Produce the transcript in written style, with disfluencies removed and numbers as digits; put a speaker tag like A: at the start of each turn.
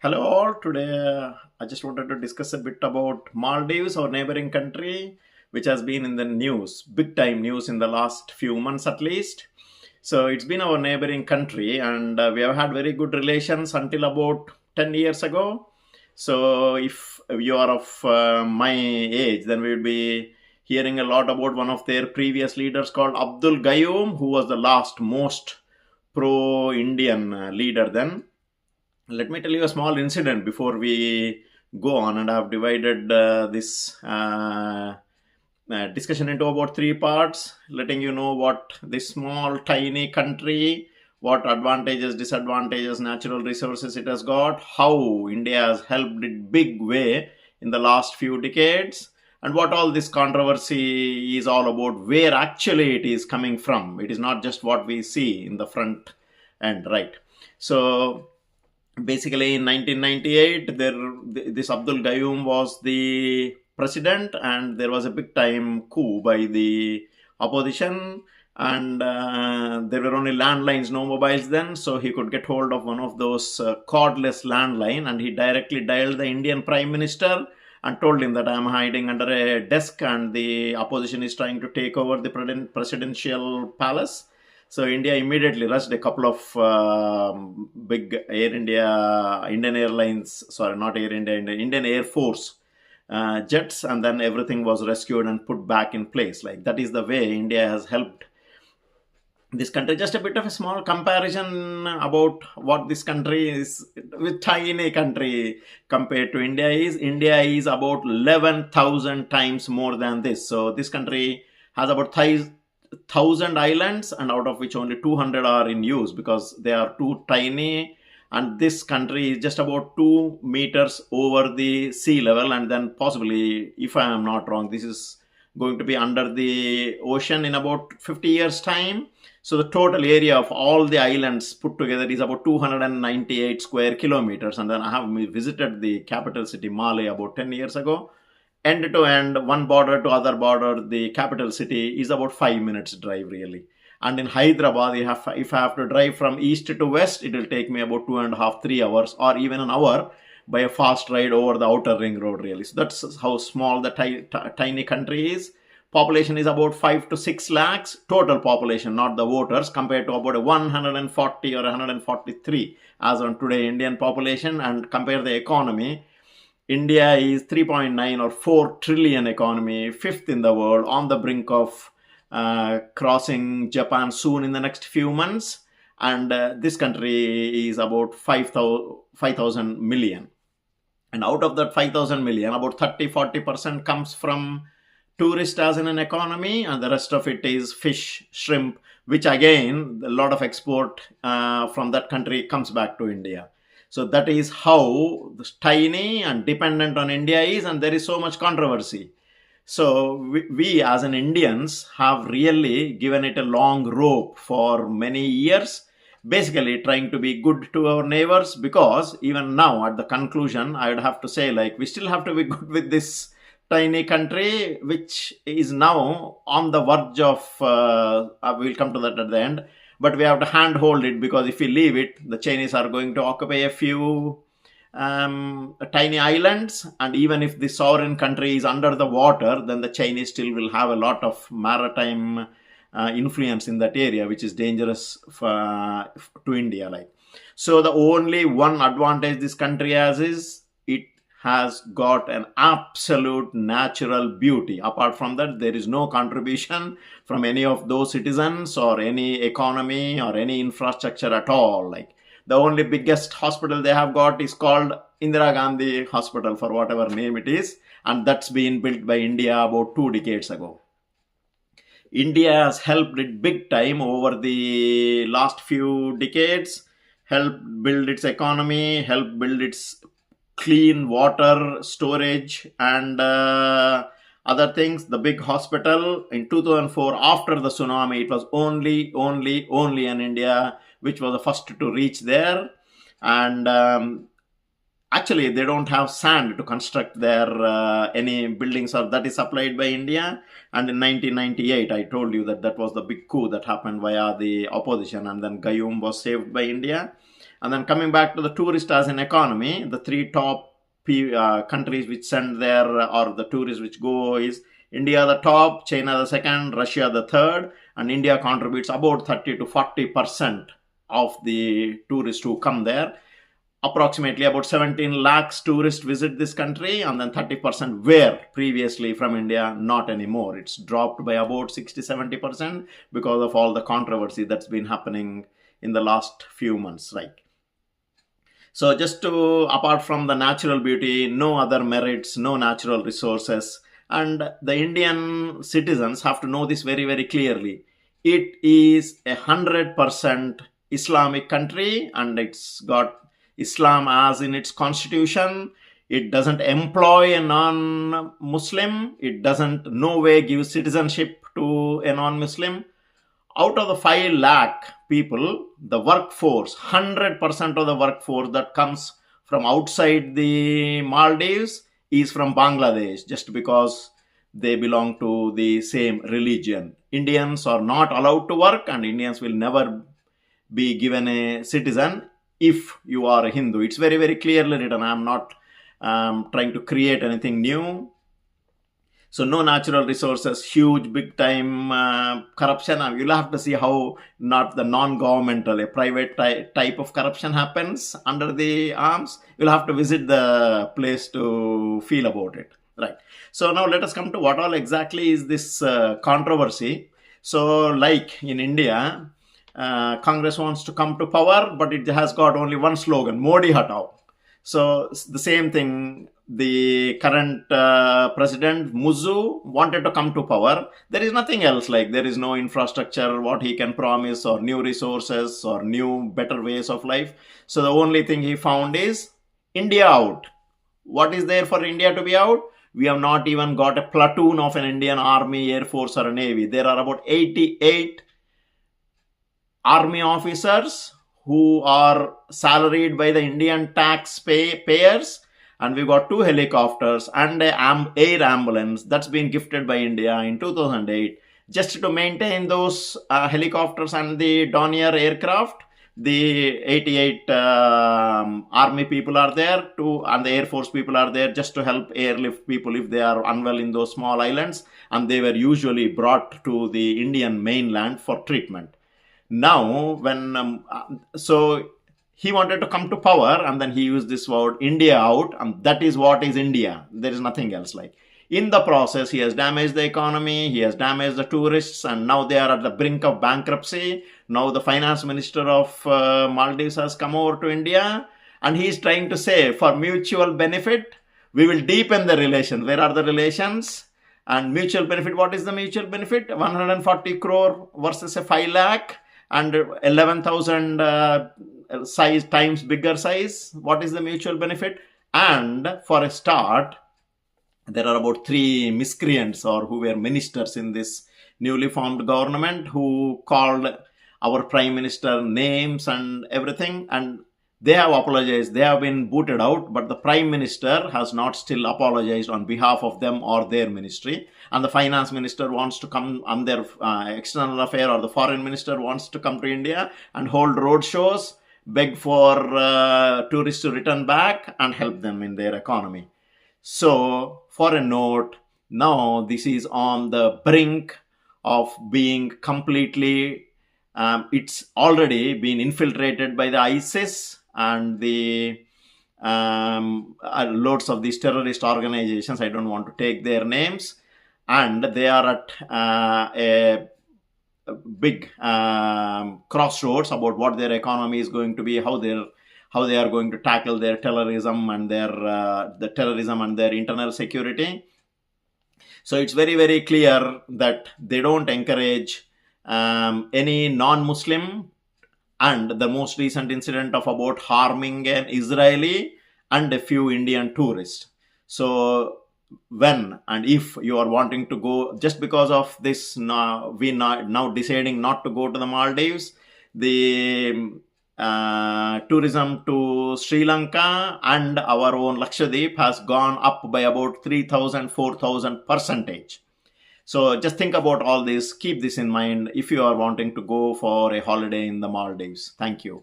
A: Hello all. Today I just wanted to discuss a bit about Maldives, our neighboring country, which has been in the news, big time news in the last few months at least. So it's been our neighboring country, and we have had very good relations until about 10 years ago. So if you are of my age, then we would be hearing a lot about one of their previous leaders called Abdul Gayoom, who was the last most pro Indian leader then. Let me tell you a small incident before we go on, and I have divided this discussion into about three parts, letting you know what this small tiny country, what advantages, disadvantages, natural resources it has got, how India has helped it big way in the last few decades, and what all this controversy is all about, where actually it is coming from. It is not just what we see in the front end, right? So basically in 1998 this Abdul Gayoom was the president, and there was a big time coup by the opposition, and there were only landlines, no mobiles then, so he could get hold of one of those cordless landline, and he directly dialed the Indian prime minister and told him that I am hiding under a desk and the opposition is trying to take over the presidential palace. So India immediately rushed a couple of big Indian Airlines, sorry, not Air India, Indian Air Force jets, and then everything was rescued and put back in place. Like that is the way India has helped this country. Just a bit of a small comparison about what this country is with tiny country compared to India is. India is about 11,000 times more than this. So this country has about 1,000 islands, and out of which only 200 are in use because they are too tiny. And this country is just about 2 meters over the sea level, and then possibly, if I am not wrong, this is going to be under the ocean in about 50 years time. So the total area of all the islands put together is about 298 square kilometers. And then I have visited the capital city Male about 10 years ago. End to end, one border to other border, the capital city is about 5 minutes drive really. And in Hyderabad, if I have to drive from east to west, it will take me about 2.5, 3 hours, or even an hour by a fast ride over the outer ring road really. So that's how small the tiny country is. Population is about 5 to 6 lakhs, total population, not the voters, compared to about 140 or 143 as on today Indian population. And compare the economy, India is 3.9 or 4 trillion economy, fifth in the world, on the brink of crossing Japan soon in the next few months. And this country is about 5,000 million. And out of that 5,000 million, about 30-40% comes from tourist as in an economy, and the rest of it is fish, shrimp, which again, a lot of export from that country comes back to India. So that is how tiny and dependent on India is, and there is so much controversy. So we as an Indians have really given it a long rope for many years, basically trying to be good to our neighbors, because even now at the conclusion, I would have to say, like, we still have to be good with this tiny country, which is now on the verge of, we'll come to that at the end, but we have to handhold it, because if we leave it, the Chinese are going to occupy a few tiny islands. And even if the sovereign country is under the water, then the Chinese still will have a lot of maritime influence in that area, which is dangerous to India. Like, so the only one advantage this country has is it has got an absolute natural beauty. Apart from that, there is no contribution from any of those citizens or any economy or any infrastructure at all. Like, the only biggest hospital they have got is called Indira Gandhi Hospital, for whatever name it is, and that's been built by India about 2 decades ago. India has helped it big time over the last few decades, helped build its economy, helped build its clean water storage, and other things. The big hospital in 2004, after the tsunami, it was only in India which was the first to reach there. And actually, they don't have sand to construct their any buildings, or that is supplied by India. And in 1998, I told you that that was the big coup that happened via the opposition, and then Gayoom was saved by India. And then coming back to the tourist as an economy, the three top countries which send their or the tourists which go is India the top, China the second, Russia the third, and India contributes about 30 to 40% of the tourists who come there. Approximately about 17 lakhs tourists visit this country, and then 30% were previously from India, not anymore. It's dropped by about 60-70% because of all the controversy that's been happening in the last few months, right? So just to, apart from the natural beauty, no other merits, no natural resources. And the Indian citizens have to know this very, very clearly. It is 100% Islamic country, and it's got Islam as in its constitution. It doesn't employ a non-Muslim. It doesn't no way give citizenship to a non-Muslim. Out of the 5 lakh people, the workforce, 100% of the workforce that comes from outside the Maldives is from Bangladesh, just because they belong to the same religion. Indians are not allowed to work, and Indians will never be given a citizen if you are a Hindu. It's very, very clearly written. I'm not trying to create anything new. So no natural resources, huge, big time corruption. You'll have to see how not the non-governmental, a private type of corruption happens under the arms. You'll have to visit the place to feel about it. Right. So now let us come to what all exactly is this controversy. So like in India, Congress wants to come to power, but it has got only one slogan, Modi Hatao. So the same thing, the current president, Muzu, wanted to come to power. There is nothing else, like there is no infrastructure, what he can promise, or new resources, or new, better ways of life. So the only thing he found is India out. What is there for India to be out? We have not even got a platoon of an Indian army, air force, or a navy. There are about 88 army officers who are salaried by the Indian taxpayers, and we got 2 helicopters and an air ambulance that's been gifted by India in 2008 just to maintain those helicopters and the Dornier aircraft. The 88 army people are there and the air force people are there just to help airlift people if they are unwell in those small islands, and they were usually brought to the Indian mainland for treatment. Now, when so he wanted to come to power, and then he used this word India out, and that is what is India. There is nothing else. Like in the process, he has damaged the economy, he has damaged the tourists, and now they are at the brink of bankruptcy. Now the finance minister of Maldives has come over to India, and he is trying to say, for mutual benefit, we will deepen the relations. Where are the relations? And mutual benefit, what is the mutual benefit? 140 crore versus a 5 lakh. And 11,000 size times bigger size. What is the mutual benefit? And for a start, there are about 3 miscreants or who were ministers in this newly formed government who called our prime minister names and everything, and they have apologized. They have been booted out, but the prime minister has not still apologized on behalf of them or their ministry. And the finance minister wants to come on their external affair, or the foreign minister wants to come to India and hold road shows, beg for tourists to return back and help them in their economy. So for a note, now this is on the brink of being completely, it's already been infiltrated by the ISIS and the loads of these terrorist organizations. I don't want to take their names. And they are at a big crossroads about what their economy is going to be, how they are going to tackle their terrorism and the terrorism and their internal security. So it's very, very clear that they don't encourage any non-Muslim. And the most recent incident of about harming an Israeli and a few Indian tourists. So when and if you are wanting to go, just because of this, now deciding not to go to the Maldives, the tourism to Sri Lanka and our own Lakshadweep has gone up by about 3,000, 4,000%. So just think about all this. Keep this in mind if you are wanting to go for a holiday in the Maldives. Thank you.